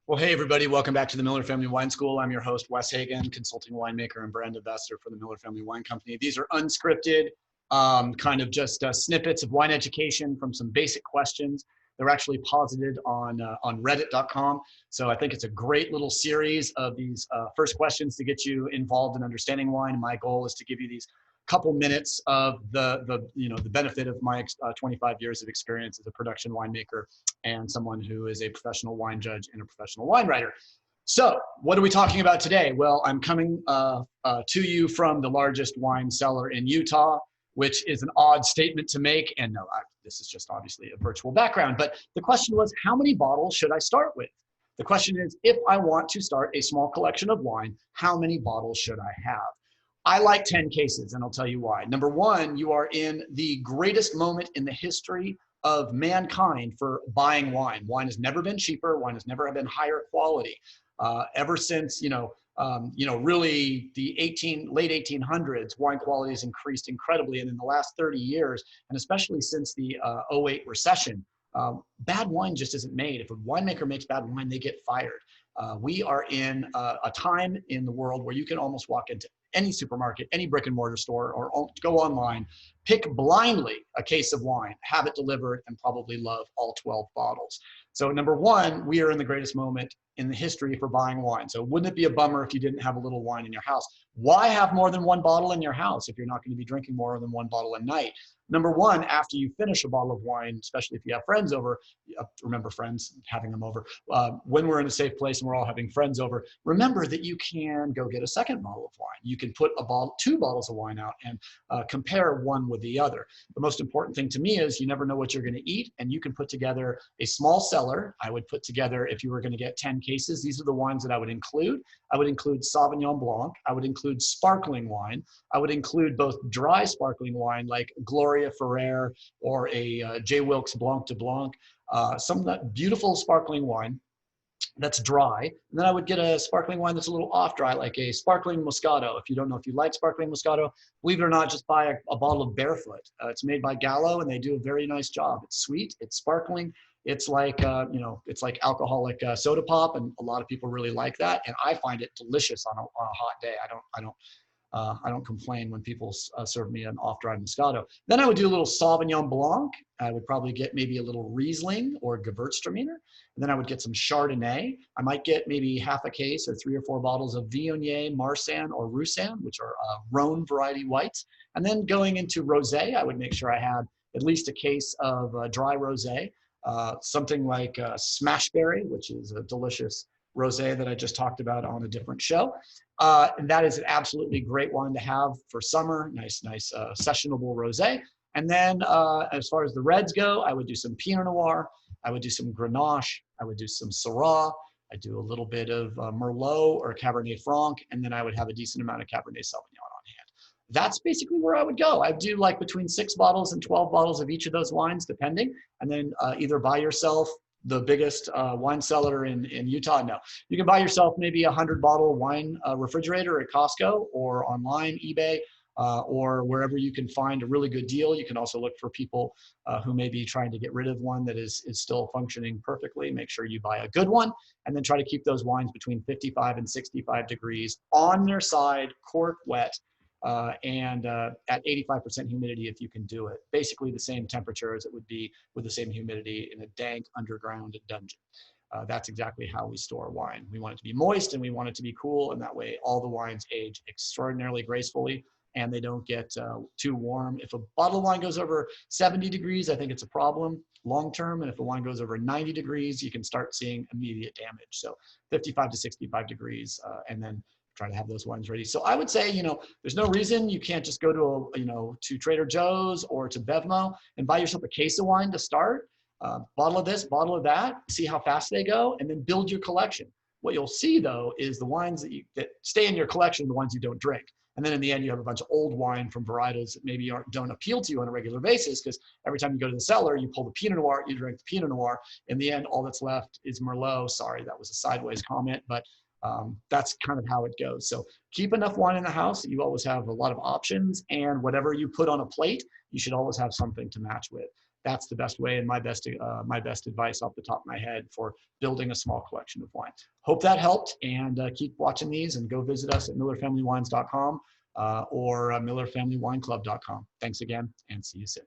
Well, hey, everybody. Welcome back to the Miller Family Wine School. I'm your host, Wes Hagan, consulting winemaker and brand ambassador for the Miller Family Wine Company. These are unscripted, kind of just snippets of wine education from some basic questions. They're actually posited on reddit.com. So I think it's a great little series of these first questions to get you involved in understanding wine. My goal is to give you these couple minutes of the benefit of my 25 years of experience as a production winemaker and someone who is a professional wine judge and a professional wine writer. So what are we talking about today? Well, I'm coming to you from the largest wine cellar in Utah, which is an odd statement to make. And no, this is just obviously a virtual background. But the question was, how many bottles should I start with? The question is, if I want to start a small collection of wine, how many bottles should I have? I like 10 cases, and I'll tell you why. Number one, you are in the greatest moment in the history of mankind for buying wine. Wine has never been cheaper. Wine has never been higher quality. Ever since, really the late 1800s, wine quality has increased incredibly. And in the last 30 years, and especially since the '08 recession, bad wine just isn't made. If a winemaker makes bad wine, they get fired. We are in a time in the world where you can almost walk into any supermarket, any brick and mortar store, or go online, pick blindly a case of wine, have it delivered, and probably love all 12 bottles. So number one, we are in the greatest moment in the history for buying wine. So wouldn't it be a bummer if you didn't have a little wine in your house? Why have more than one bottle in your house if you're not going to be drinking more than one bottle a night? Number one, after you finish a bottle of wine, especially if you have friends over, remember friends, having them over, when we're in a safe place and we're all having friends over, remember that you can go get a second bottle of wine. You can put two bottles of wine out and compare one with the other. The most important thing to me is you never know what you're going to eat, and you can put together a small cellar. I would put together, if you were going to get 10 cases, these are the wines that I would include. I would include Sauvignon Blanc. I would include sparkling wine. I would include both dry sparkling wine like Gloria Ferrer or a J. Wilkes Blanc de Blanc, some of that beautiful sparkling wine that's dry. And then I would get a sparkling wine that's a little off dry, like a sparkling Moscato. If you don't know if you like sparkling Moscato, believe it or not, just buy a bottle of Barefoot. It's made by Gallo, and they do a very nice job. It's sweet, it's sparkling. It's like, it's like alcoholic soda pop, and a lot of people really like that. And I find it delicious on a hot day. I don't complain when people serve me an off-dry Moscato. Then I would do a little Sauvignon Blanc. I would probably get maybe a little Riesling or Gewürztraminer. And then I would get some Chardonnay. I might get maybe half a case or 3 or 4 bottles of Viognier, Marsanne, or Roussanne, which are Rhone variety whites. And then going into rosé, I would make sure I had at least a case of dry rosé, something like Smashberry, which is a delicious rosé that I just talked about on a different show. And that is an absolutely great wine to have for summer, nice sessionable rosé. And then as far as the reds go, I would do some Pinot Noir, I would do some Grenache, I would do some Syrah, I do a little bit of Merlot or Cabernet Franc, and then I would have a decent amount of Cabernet Sauvignon on hand. That's basically where I would go. I do like between 6 bottles and 12 bottles of each of those wines, depending, and then either buy yourself the biggest wine cellar in Utah. No, you can buy yourself maybe a 100-bottle wine refrigerator at Costco or online, eBay, or wherever you can find a really good deal. You can also look for people who may be trying to get rid of one that is still functioning perfectly. Make sure you buy a good one, and then try to keep those wines between 55 and 65 degrees on their side, cork wet, and at 85% humidity if you can do it. Basically the same temperature as it would be with the same humidity in a dank underground dungeon. That's exactly how we store wine. We want it to be moist, and we want it to be cool, and that way all the wines age extraordinarily gracefully and they don't get too warm. If a bottle of wine goes over 70 degrees, I think it's a problem long term. And if a wine goes over 90 degrees, you can start seeing immediate damage. So 55 to 65 degrees, and then try to have those wines ready. So I would say, there's no reason you can't just go to to Trader Joe's or to Bevmo and buy yourself a case of wine to start. Bottle of this, bottle of that, see how fast they go, and then build your collection. What you'll see though is the wines that stay in your collection, the ones you don't drink. And then in the end, you have a bunch of old wine from varietals that maybe don't appeal to you on a regular basis, because every time you go to the cellar, you pull the Pinot Noir, you drink the Pinot Noir. In the end, all that's left is Merlot. Sorry, that was a sideways comment, but that's kind of how it goes. So keep enough wine in the house that you always have a lot of options, and whatever you put on a plate, you should always have something to match with. that's the best way and my best advice off the top of my head for building a small collection of wine. Hope that helped, and keep watching these, and go visit us at millerfamilywines.com or millerfamilywineclub.com. Thanks again, and see you soon.